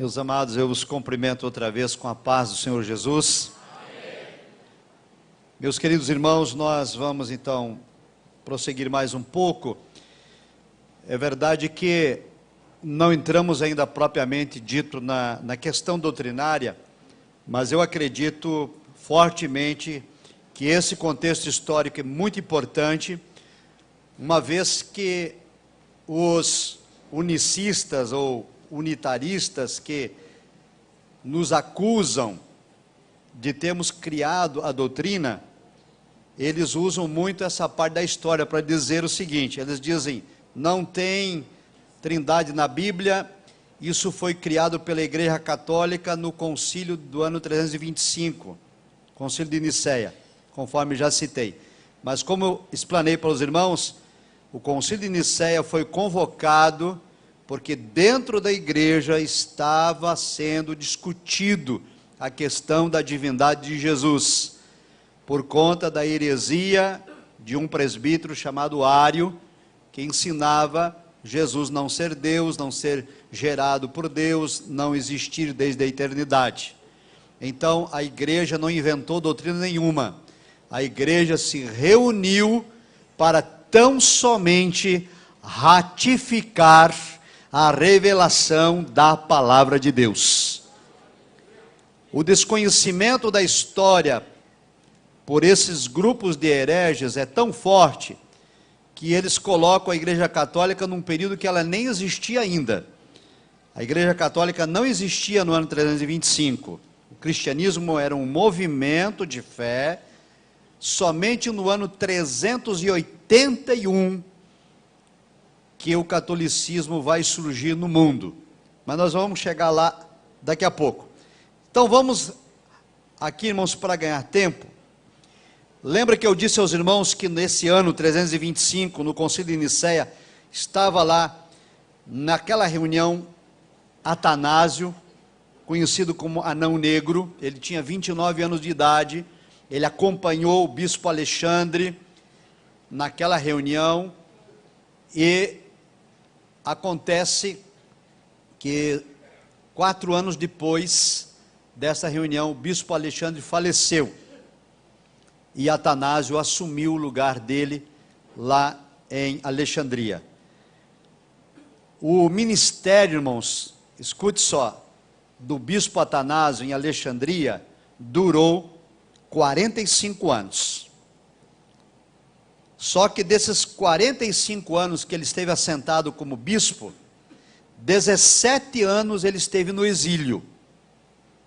Meus amados, eu os cumprimento outra vez com a paz do Senhor Jesus. Amém. Meus queridos irmãos, nós vamos então prosseguir mais um pouco. É verdade que não entramos ainda propriamente dito na questão doutrinária, mas eu acredito fortemente que esse contexto histórico é muito importante, uma vez que os unicistas ou unitaristas que nos acusam de termos criado a doutrina, eles usam muito essa parte da história para dizer o seguinte: eles dizem, não tem trindade na Bíblia, isso foi criado pela Igreja Católica no concílio do ano 325, concílio de Nicéia, conforme já citei. Mas como eu explanei para os irmãos, o concílio de Nicéia foi convocado porque dentro da igreja estava sendo discutido a questão da divindade de Jesus, por conta da heresia de um presbítero chamado Ário, que ensinava Jesus não ser Deus, não ser gerado por Deus, não existir desde a eternidade. Então a igreja não inventou doutrina nenhuma, a igreja se reuniu para tão somente ratificar a revelação da palavra de Deus. O desconhecimento da história por esses grupos de hereges é tão forte que eles colocam a Igreja Católica num período que ela nem existia ainda. A Igreja Católica não existia no ano 325. O cristianismo era um movimento de fé. Somente no ano 381 que o catolicismo vai surgir no mundo, mas nós vamos chegar lá daqui a pouco. Então vamos aqui, irmãos, para ganhar tempo. Lembra que eu disse aos irmãos que nesse ano 325, no concílio de Nicéia, estava lá, naquela reunião, Atanásio, conhecido como Anão Negro. Ele tinha 29 anos de idade, ele acompanhou o bispo Alexandre naquela reunião, e acontece que 4 anos depois dessa reunião, o bispo Alexandre faleceu, e Atanásio assumiu o lugar dele lá em Alexandria. O ministério, irmãos, escute só, do bispo Atanásio em Alexandria, durou 45 anos. Só que desses 45 anos que ele esteve assentado como bispo, 17 anos ele esteve no exílio,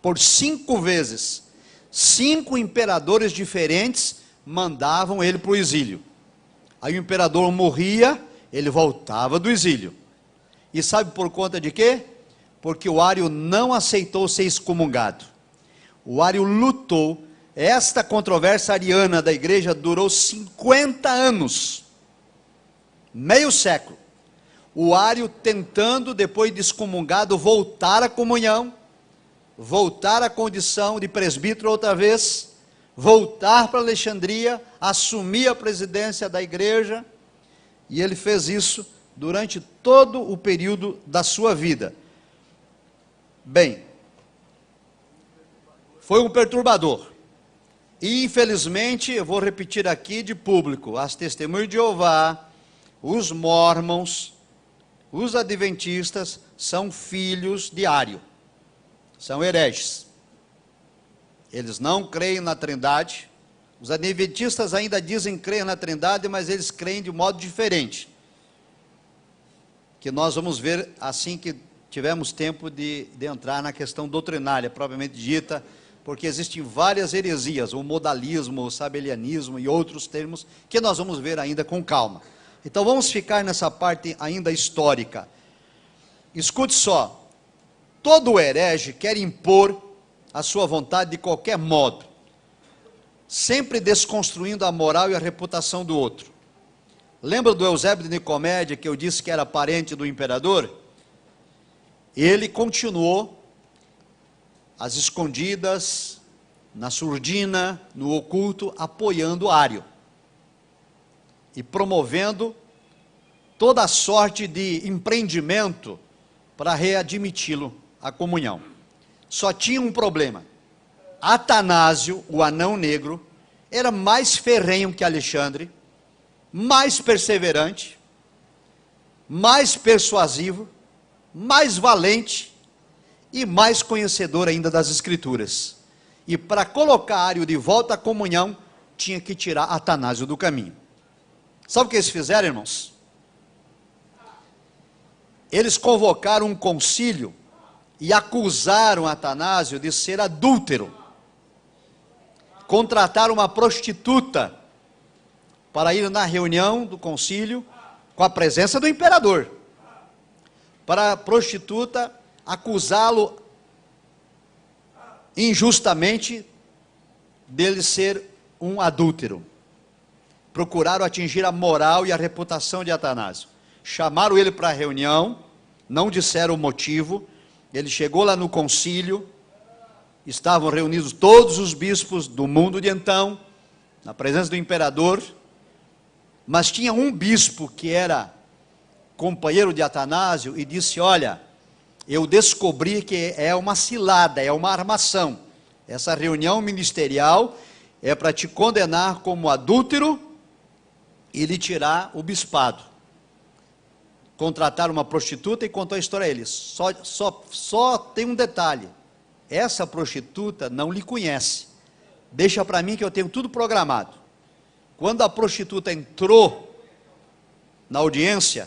por 5 vezes. 5 imperadores diferentes mandavam ele para o exílio. Aí o imperador morria, ele voltava do exílio. E sabe por conta de quê? Porque o Ário não aceitou ser excomungado. O Ário lutou. Esta controvérsia ariana da igreja durou 50 anos, meio século. O Ário tentando, depois de excomungado, voltar à comunhão, voltar à condição de presbítero outra vez, voltar para Alexandria, assumir a presidência da igreja, e ele fez isso durante todo o período da sua vida. Bem, foi um perturbador. E infelizmente, eu vou repetir aqui de público, as testemunhas de Jeová, os mórmons, os adventistas, são filhos de Ário, são hereges. Eles não creem na trindade. Os adventistas ainda dizem crer na trindade, mas eles creem de modo diferente, que nós vamos ver assim que tivermos tempo de entrar na questão doutrinária, propriamente dita, porque existem várias heresias, o modalismo, o sabelianismo e outros termos, que nós vamos ver ainda com calma. Então vamos ficar nessa parte ainda histórica. Escute só, todo herege quer impor a sua vontade de qualquer modo, sempre desconstruindo a moral e a reputação do outro. Lembra do Eusébio de Nicomédia, que eu disse que era parente do imperador? Ele continuou às escondidas, na surdina, no oculto, apoiando Ário e promovendo toda a sorte de empreendimento para readmiti-lo. a comunhão. Só tinha um problema. Atanásio, o anão negro, era mais ferrenho que Alexandre, mais perseverante, mais persuasivo, mais valente e mais conhecedor ainda das Escrituras. E para colocar Ario de volta à comunhão, tinha que tirar Atanásio do caminho. Sabe o que eles fizeram, irmãos? Eles convocaram um concílio e acusaram Atanásio de ser adúltero. Contrataram uma prostituta para ir na reunião do concílio com a presença do imperador, para a prostituta acusá-lo injustamente dele ser um adúltero. Procuraram atingir a moral e a reputação de Atanásio. Chamaram ele para a reunião, não disseram o motivo. Ele chegou lá no concílio, estavam reunidos todos os bispos do mundo de então, na presença do imperador, mas tinha um bispo que era companheiro de Atanásio e disse: olha, eu descobri que é uma cilada, é uma armação. Essa reunião ministerial é para te condenar como adúltero e lhe tirar o bispado. Contrataram uma prostituta e contou a história a eles. Só tem um detalhe: essa prostituta não lhe conhece. Deixa para mim que eu tenho tudo programado. Quando a prostituta entrou na audiência,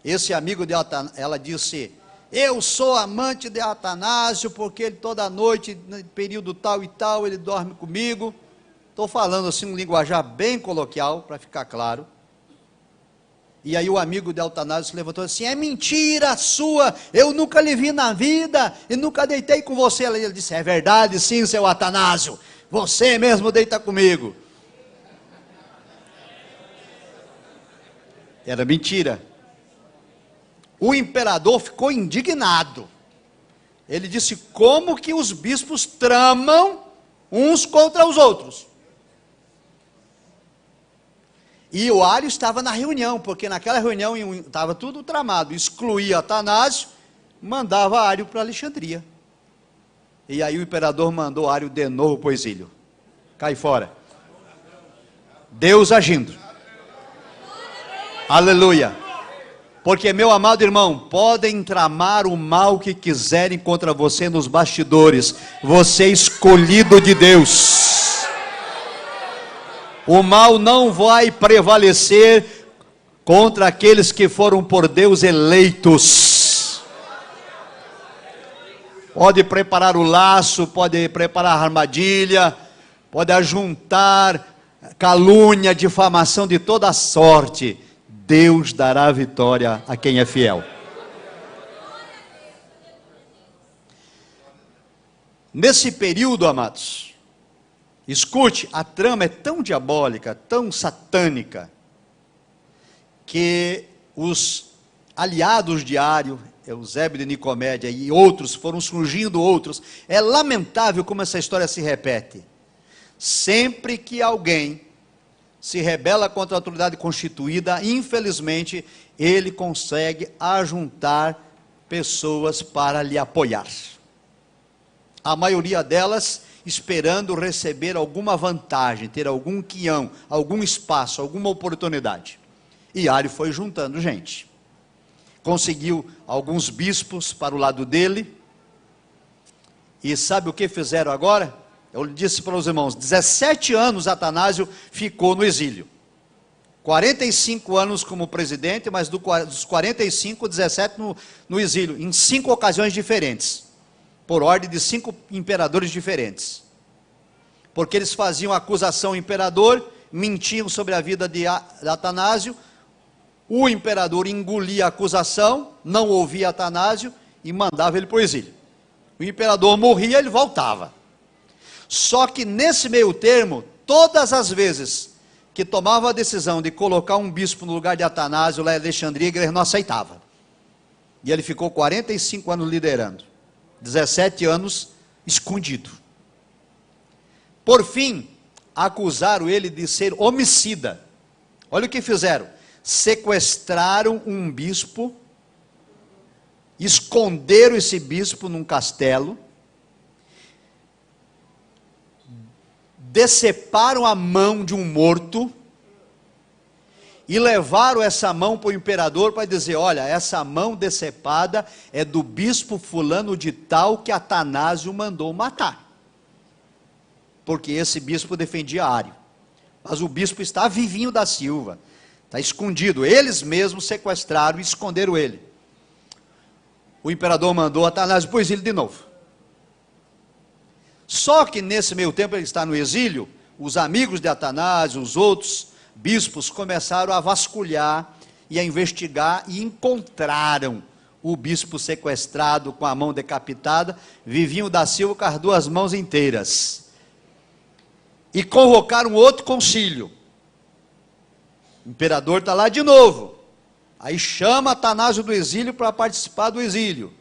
esse amigo de Atanásio, ela disse: eu sou amante de Atanásio, porque ele toda noite, no período tal e tal, ele dorme comigo. Estou falando assim um linguajar bem coloquial, para ficar claro. E aí o amigo de Atanásio se levantou assim: é mentira sua, eu nunca lhe vi na vida, e nunca deitei com você. Ele disse: é verdade sim, seu Atanásio, você mesmo deita comigo. Era mentira. O imperador ficou indignado. Ele disse: como que os bispos tramam uns contra os outros? E o Ario estava na reunião, porque naquela reunião estava tudo tramado. Excluía Atanásio, mandava Ario para Alexandria. E aí o imperador mandou Ario de novo para o exílio. Cai fora. Deus agindo. Aleluia. Porque, meu amado irmão, podem tramar o mal que quiserem contra você nos bastidores. Você é escolhido de Deus. O mal não vai prevalecer contra aqueles que foram por Deus eleitos. Pode preparar o laço, pode preparar a armadilha, pode ajuntar calúnia, difamação de toda sorte. Deus dará vitória a quem é fiel. Nesse período, amados, escute, a trama é tão diabólica, tão satânica, que os aliados de Ario, Eusébio de Nicomédia e outros, foram surgindo outros. É lamentável como essa história se repete. Sempre que alguém se rebela contra a autoridade constituída, infelizmente, ele consegue ajuntar pessoas para lhe apoiar. A maioria delas esperando receber alguma vantagem, ter algum quião, algum espaço, alguma oportunidade. E Ario foi juntando gente. Conseguiu alguns bispos para o lado dele. E sabe o que fizeram agora? Eu disse para os irmãos, 17 anos Atanásio ficou no exílio. 45 anos como presidente, mas dos 45, 17 no exílio, em 5 ocasiões diferentes. Por ordem de 5 imperadores diferentes. Porque eles faziam acusação ao imperador, mentiam sobre a vida de Atanásio, o imperador engolia a acusação, não ouvia Atanásio e mandava ele para o exílio. O imperador morria, ele voltava. Só que nesse meio termo, todas as vezes que tomava a decisão de colocar um bispo no lugar de Atanásio lá em Alexandria, a igreja não aceitava. E ele ficou 45 anos liderando. 17 anos escondido. Por fim, acusaram ele de ser homicida. Olha o que fizeram. Sequestraram um bispo esconderam esse bispo num castelo, deceparam a mão de um morto, e levaram essa mão para o imperador para dizer: olha, essa mão decepada é do bispo fulano de tal que Atanásio mandou matar. Porque esse bispo defendia Ário. Mas o bispo está vivinho da Silva, está escondido. Eles mesmos sequestraram e esconderam ele. O imperador mandou Atanásio para o exílio de novo. Só que nesse meio tempo ele está no exílio, os amigos de Atanásio, os outros bispos começaram a vasculhar e a investigar e encontraram o bispo sequestrado com a mão decapitada, Vivinho da Silva com as duas mãos inteiras. E convocaram outro concílio. O imperador está lá de novo. Aí chama Atanásio do exílio para participar do exílio.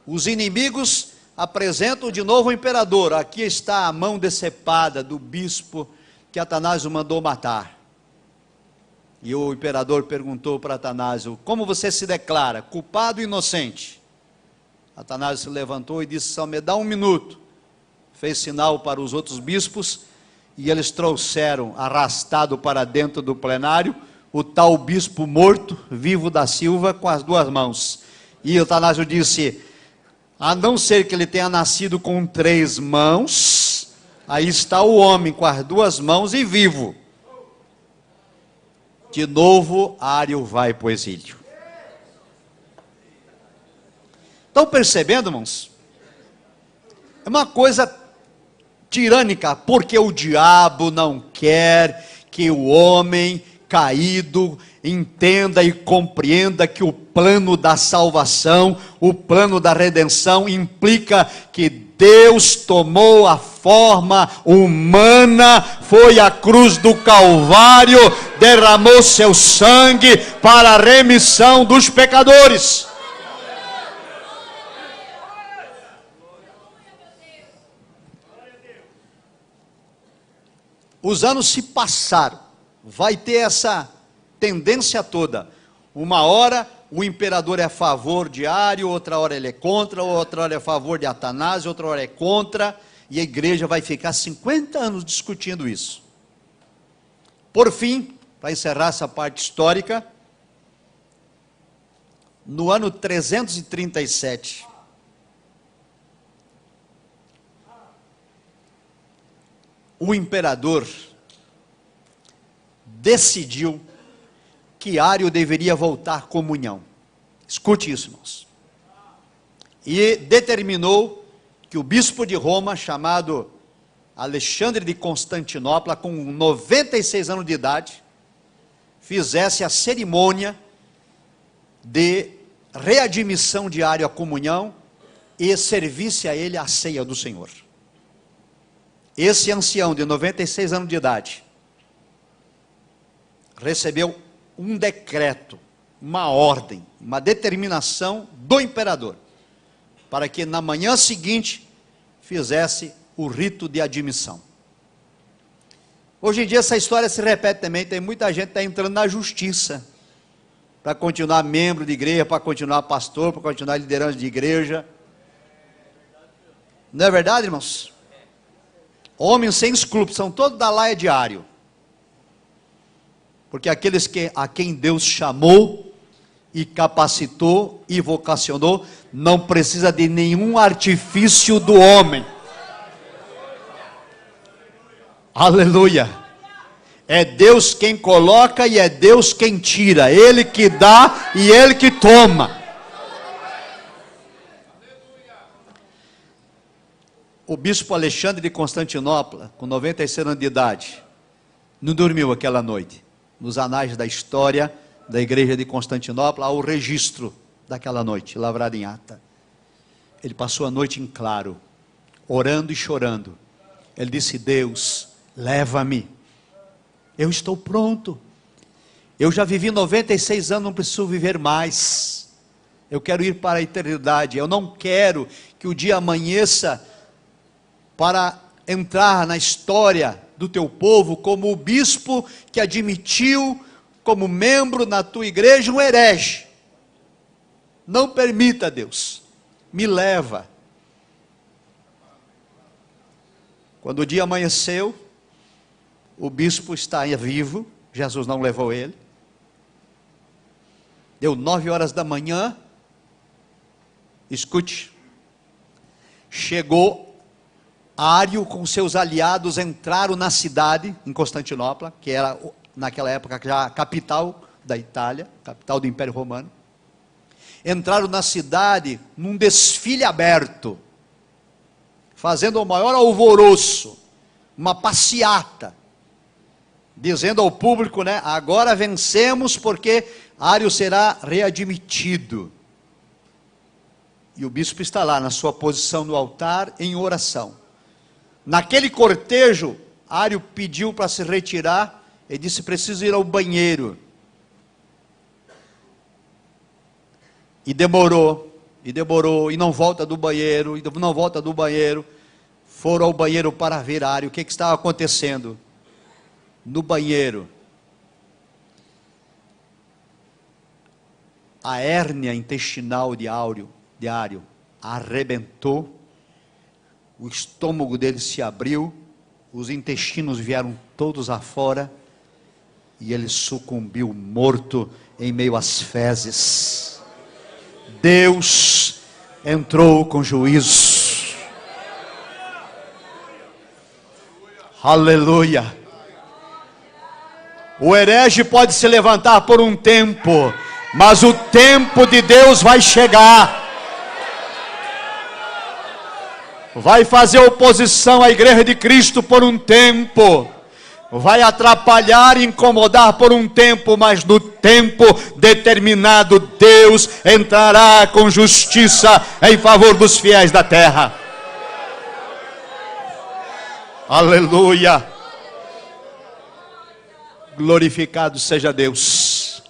Os inimigos apresentam de novo o imperador: aqui está a mão decepada do bispo que Atanásio mandou matar. E o imperador perguntou para Atanásio: como você se declara, culpado ou inocente? Atanásio se levantou e disse: só me dá um minuto. Fez sinal para os outros bispos, e eles trouxeram, arrastado para dentro do plenário, o tal bispo morto, Vivo da Silva, com as duas mãos. E Atanásio disse: a não ser que ele tenha nascido com 3 mãos, aí está o homem com as 2 mãos e vivo. De novo, Ário vai para o exílio. Estão percebendo, irmãos? É uma coisa tirânica, porque o diabo não quer que o homem caído entenda e compreenda que o plano da salvação, o plano da redenção implica que Deus tomou a forma humana, foi à cruz do Calvário, derramou seu sangue para a remissão dos pecadores. Os anos se passaram, vai ter essa tendência toda. Uma hora o imperador é a favor de Ário, outra hora ele é contra, outra hora é a favor de Atanásio, outra hora é contra, e a igreja vai ficar 50 anos discutindo isso. Por fim, para encerrar essa parte histórica, no ano 337, o imperador decidiu que Ário deveria voltar à comunhão. Escute isso, irmãos. E determinou que o bispo de Roma, chamado Alexandre de Constantinopla, com 96 anos de idade, fizesse a cerimônia de readmissão de Ário à comunhão e servisse a ele a ceia do Senhor. Esse ancião de 96 anos de idade recebeu um decreto, uma ordem, uma determinação do imperador, para que na manhã seguinte fizesse o rito de admissão. Hoje em dia essa história se repete também, tem muita gente que está entrando na justiça, para continuar membro de igreja, para continuar pastor, para continuar liderança de igreja. Não é verdade, irmãos? Homens sem escrúpulos, são todos da laia de Ário. Porque aqueles a quem Deus chamou e capacitou e vocacionou, não precisa de nenhum artifício do homem. Aleluia! É Deus quem coloca e é Deus quem tira. Ele que dá e Ele que toma. O bispo Alexandre de Constantinopla, com 96 anos de idade, não dormiu aquela noite. Nos anais da história da igreja de Constantinopla, há o registro daquela noite, lavrado em ata. Ele passou a noite em claro, orando e chorando. Ele disse: Deus, leva-me. Eu estou pronto. Eu já vivi 96 anos, não preciso viver mais. Eu quero ir para a eternidade. Eu não quero que o dia amanheça para entrar na história do teu povo como o bispo que admitiu como membro na tua igreja um herege. Não permita, Deus. Me leva. Quando o dia amanheceu, o bispo está vivo, Jesus não levou ele. Deu 9 horas da manhã, escute, chegou Ário com seus aliados, entraram na cidade, em Constantinopla, que era naquela época já a capital da Itália, capital do Império Romano. Entraram na cidade num desfile aberto, fazendo o maior alvoroço, uma passeata, dizendo ao público, né, agora vencemos porque Ário será readmitido. E o bispo está lá na sua posição no altar em oração. Naquele cortejo, Ário pediu para se retirar e disse: preciso ir ao banheiro. E demorou, e não volta do banheiro, e não volta do banheiro. Foram ao banheiro para ver Ário, o que estava acontecendo? No banheiro, a hérnia intestinal de Ário arrebentou, o estômago dele se abriu, os intestinos vieram todos afora, e ele sucumbiu morto em meio às fezes. Deus entrou com juízo. Aleluia. O herege pode se levantar por um tempo, mas o tempo de Deus vai chegar. Vai fazer oposição à igreja de Cristo por um tempo. Vai atrapalhar e incomodar por um tempo, mas no tempo determinado, Deus entrará com justiça em favor dos fiéis da terra. Aleluia. Glorificado seja Deus.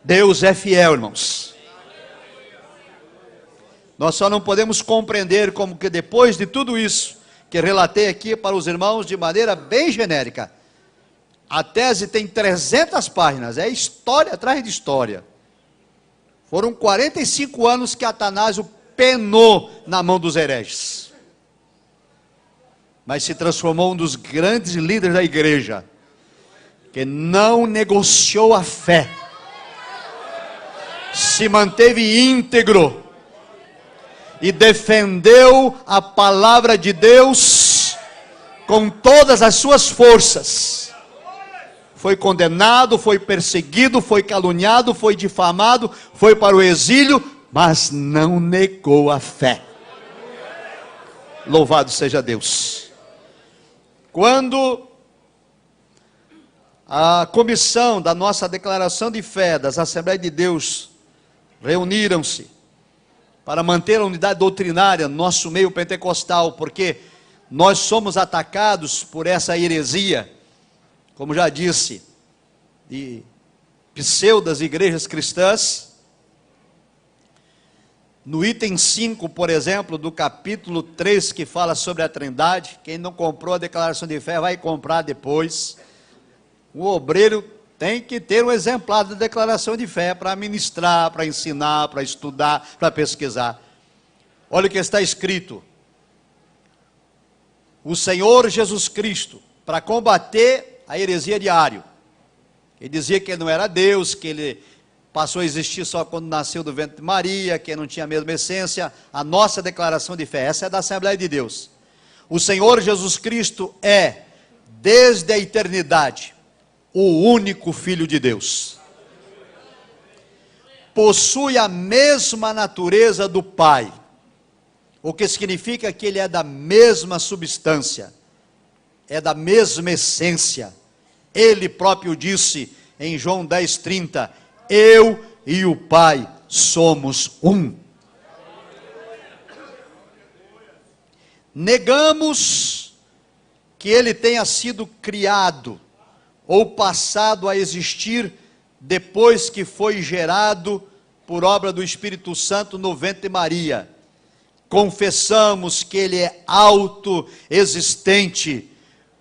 Deus é fiel, irmãos. Nós só não podemos compreender como que depois de tudo isso que relatei aqui para os irmãos de maneira bem genérica, a tese tem 300 páginas, é história atrás de história. Foram 45 anos que Atanásio penou na mão dos hereges, mas se transformou um dos grandes líderes da igreja, que não negociou a fé, se manteve íntegro e defendeu a palavra de Deus com todas as suas forças. Foi condenado, foi perseguido, foi caluniado, foi difamado, foi para o exílio, mas não negou a fé. Louvado seja Deus. Quando a comissão da nossa declaração de fé das Assembleias de Deus reuniram-se para manter a unidade doutrinária no nosso meio pentecostal, porque nós somos atacados por essa heresia, como já disse, de pseudas igrejas cristãs. No item 5, por exemplo, do capítulo 3, que fala sobre a Trindade, quem não comprou a declaração de fé vai comprar depois. O obreiro tem que ter um exemplar da declaração de fé para ministrar, para ensinar, para estudar, para pesquisar. Olha o que está escrito: o Senhor Jesus Cristo, para combater a heresia de Ário, ele dizia que ele não era Deus, que ele passou a existir só quando nasceu do ventre de Maria, que não tinha a mesma essência. A nossa declaração de fé, essa é da Assembleia de Deus. O Senhor Jesus Cristo é, desde a eternidade, o único Filho de Deus. Possui a mesma natureza do Pai, o que significa que ele é da mesma substância, é da mesma essência. Ele próprio disse em João 10:30, eu e o Pai somos um. Negamos que ele tenha sido criado ou passado a existir depois que foi gerado por obra do Espírito Santo no ventre de Maria. Confessamos que ele é autoexistente,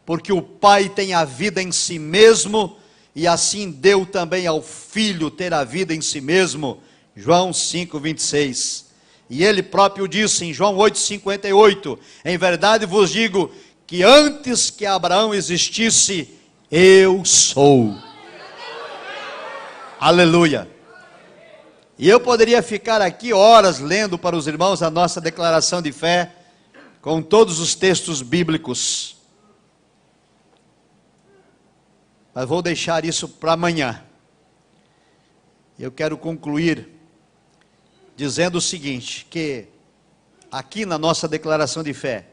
porque o Pai tem a vida em si mesmo e assim deu também ao Filho ter a vida em si mesmo. João 5:26. E ele próprio disse em João 8:58, em verdade vos digo que antes que Abraão existisse, eu sou. Aleluia. E eu poderia ficar aqui horas lendo para os irmãos a nossa declaração de fé, com todos os textos bíblicos. Mas vou deixar isso para amanhã. Eu quero concluir dizendo o seguinte, que aqui na nossa declaração de fé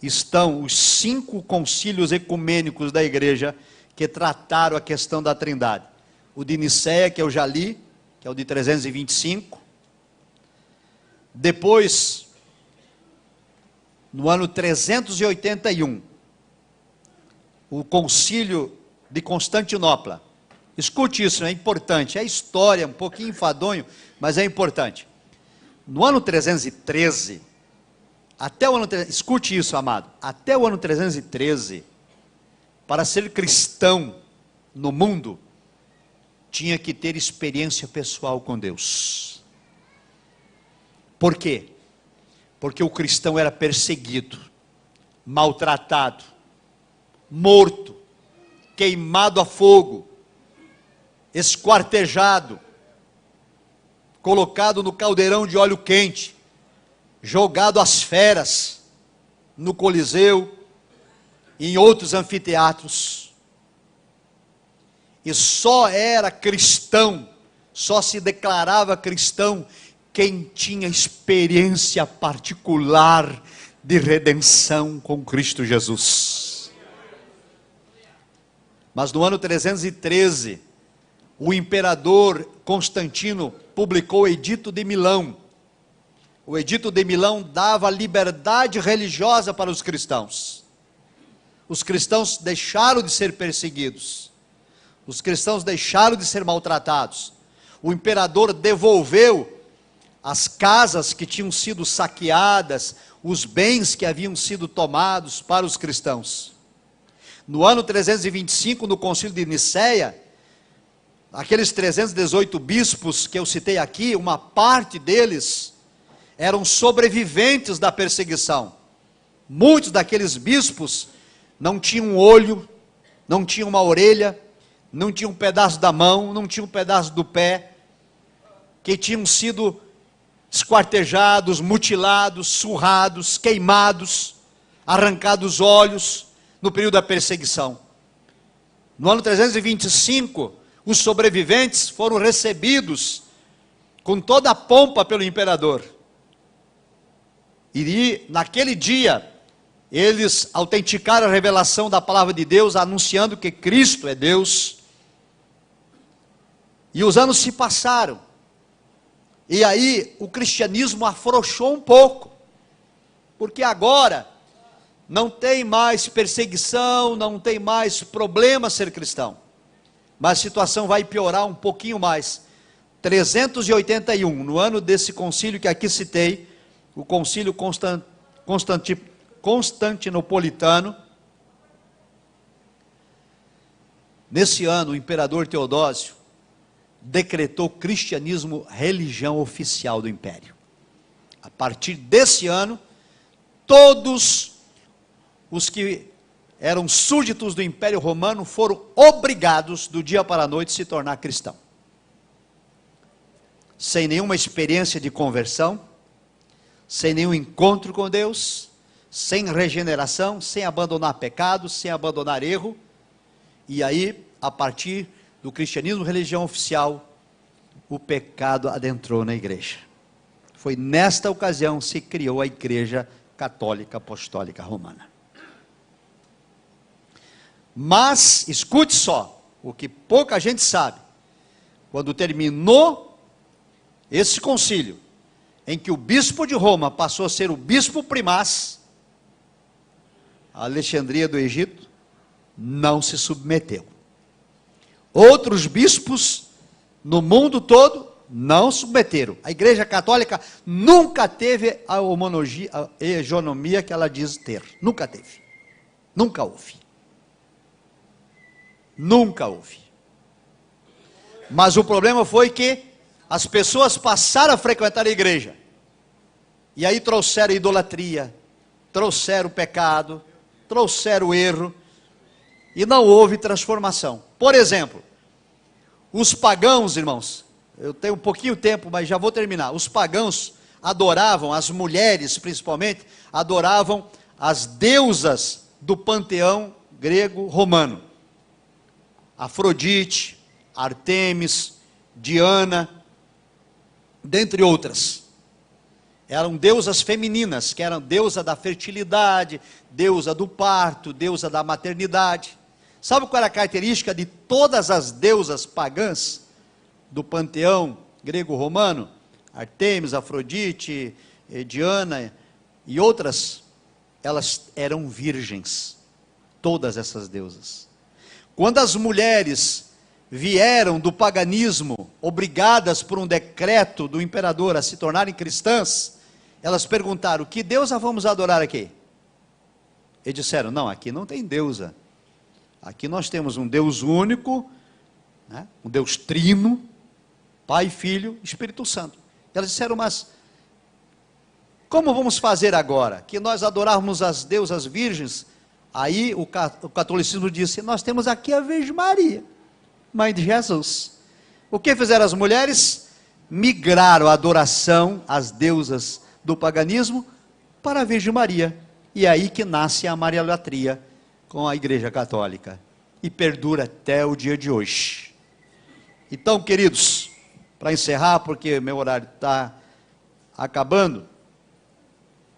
estão os 5 concílios ecumênicos da igreja que trataram a questão da Trindade. O de Nicéia, que eu já li, que é o de 325. Depois, no ano 381, o concílio de Constantinopla. Escute isso, é importante, é história, um pouquinho enfadonho, mas é importante. No ano 313, até o ano, escute isso, amado, até o ano 313, para ser cristão no mundo, tinha que ter experiência pessoal com Deus. Por quê? Porque o cristão era perseguido, maltratado, morto, queimado a fogo, esquartejado, colocado no caldeirão de óleo quente, jogado às feras, no Coliseu, e em outros anfiteatros. E só era cristão, só se declarava cristão, quem tinha experiência particular de redenção com Cristo Jesus. Mas no ano 313, o imperador Constantino publicou o Edito de Milão. O Edito de Milão dava liberdade religiosa para os cristãos. Os cristãos deixaram de ser perseguidos. Os cristãos deixaram de ser maltratados. O imperador devolveu as casas que tinham sido saqueadas, os bens que haviam sido tomados para os cristãos. No ano 325, no concílio de Nicéia, aqueles 318 bispos que eu citei aqui, uma parte deles eram sobreviventes da perseguição. Muitos daqueles bispos não tinham um olho, não tinham uma orelha, não tinham um pedaço da mão, não tinham um pedaço do pé, que tinham sido esquartejados, mutilados, surrados, queimados, arrancados os olhos no período da perseguição. No ano 325, os sobreviventes foram recebidos com toda a pompa pelo imperador. E naquele dia, eles autenticaram a revelação da palavra de Deus, anunciando que Cristo é Deus. E os anos se passaram. E aí o cristianismo afrouxou um pouco. Porque agora não tem mais perseguição, não tem mais problema ser cristão. Mas a situação vai piorar um pouquinho mais. 381, no ano desse concílio que aqui citei, o concílio constantinopolitano. Nesse ano, o imperador Teodósio decretou o cristianismo religião oficial do império. A partir desse ano, todos os que eram súditos do Império Romano foram obrigados, do dia para a noite, a se tornar cristão. Sem nenhuma experiência de conversão, sem nenhum encontro com Deus, sem regeneração, sem abandonar pecado, sem abandonar erro. E aí, a partir do cristianismo religião oficial, o pecado adentrou na igreja. Foi nesta ocasião que se criou a Igreja Católica Apostólica Romana. Mas, escute só, o que pouca gente sabe, quando terminou esse concílio, em que o bispo de Roma passou a ser o bispo primaz, a Alexandria do Egito não se submeteu. Outros bispos no mundo todo não submeteram. A Igreja Católica nunca teve a homologia, a hegemonia que ela diz ter. Nunca teve. Nunca houve. Nunca houve. Mas o problema foi que as pessoas passaram a frequentar a igreja. E aí trouxeram a idolatria, trouxeram o pecado, trouxeram o erro. E não houve transformação. Por exemplo, os pagãos, irmãos, eu tenho um pouquinho de tempo, mas já vou terminar. Os pagãos adoravam, as mulheres principalmente, adoravam as deusas do panteão grego-romano. Afrodite, Ártemis, Diana, dentre outras. Eram deusas femininas, que eram deusa da fertilidade, deusa do parto, deusa da maternidade. Sabe qual era a característica de todas as deusas pagãs do panteão grego-romano? Ártemis, Afrodite, Diana e outras, elas eram virgens, todas essas deusas. Quando as mulheres vieram do paganismo, obrigadas por um decreto do imperador a se tornarem cristãs, elas perguntaram: que deusa vamos adorar aqui? E disseram: não, aqui não tem deusa, aqui nós temos um Deus único, né? Um Deus trino, Pai, Filho, Espírito Santo. Elas disseram: mas como vamos fazer agora? Que nós adorarmos as deusas virgens? Aí o catolicismo disse: nós temos aqui a Virgem Maria, mãe de Jesus. O que fizeram as mulheres? Migraram a adoração às deusas do paganismo para a Virgem Maria. E é aí que nasce a Marialatria com a Igreja Católica. E perdura até o dia de hoje. Então, queridos, para encerrar, porque meu horário está acabando,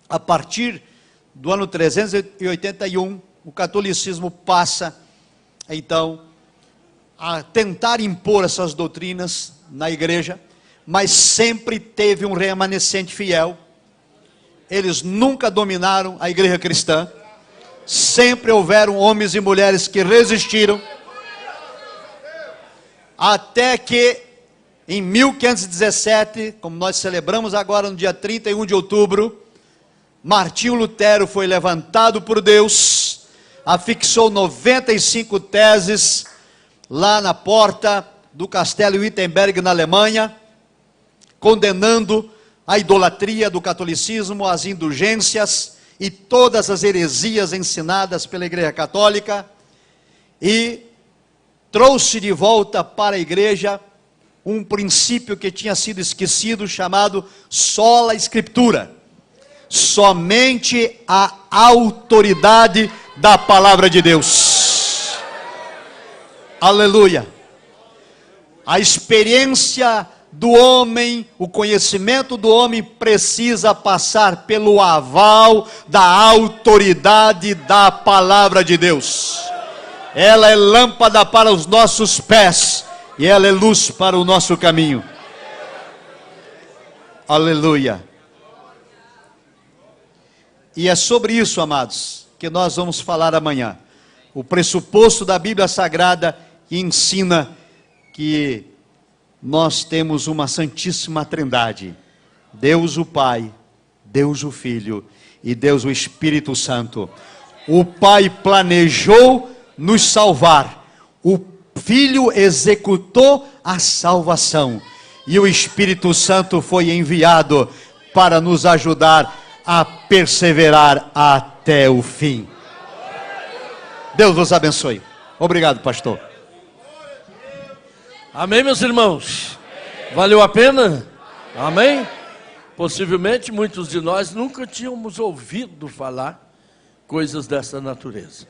a partir do ano 381, o catolicismo passa, então, a tentar impor essas doutrinas na igreja, mas sempre teve um remanescente fiel. Eles nunca dominaram a igreja cristã, sempre houveram homens e mulheres que resistiram, até que em 1517, como nós celebramos agora no dia 31 de outubro, Martinho Lutero foi levantado por Deus, afixou 95 teses lá na porta do castelo Wittenberg, na Alemanha, condenando a idolatria do catolicismo, as indulgências e todas as heresias ensinadas pela Igreja Católica, e trouxe de volta para a igreja um princípio que tinha sido esquecido, chamado sola escritura. Somente a autoridade da palavra de Deus. Aleluia. A experiência do homem, o conhecimento do homem precisa passar pelo aval da autoridade da palavra de Deus. Ela é lâmpada para os nossos pés e ela é luz para o nosso caminho. Aleluia. E é sobre isso, amados, que nós vamos falar amanhã. O pressuposto da Bíblia Sagrada que ensina que nós temos uma Santíssima Trindade: Deus o Pai, Deus o Filho e Deus o Espírito Santo. O Pai planejou nos salvar, o Filho executou a salvação e o Espírito Santo foi enviado para nos ajudar a perseverar até o fim. Deus vos abençoe. Obrigado, pastor. Amém, meus irmãos? Valeu a pena? Amém? Possivelmente muitos de nós nunca tínhamos ouvido falar coisas dessa natureza.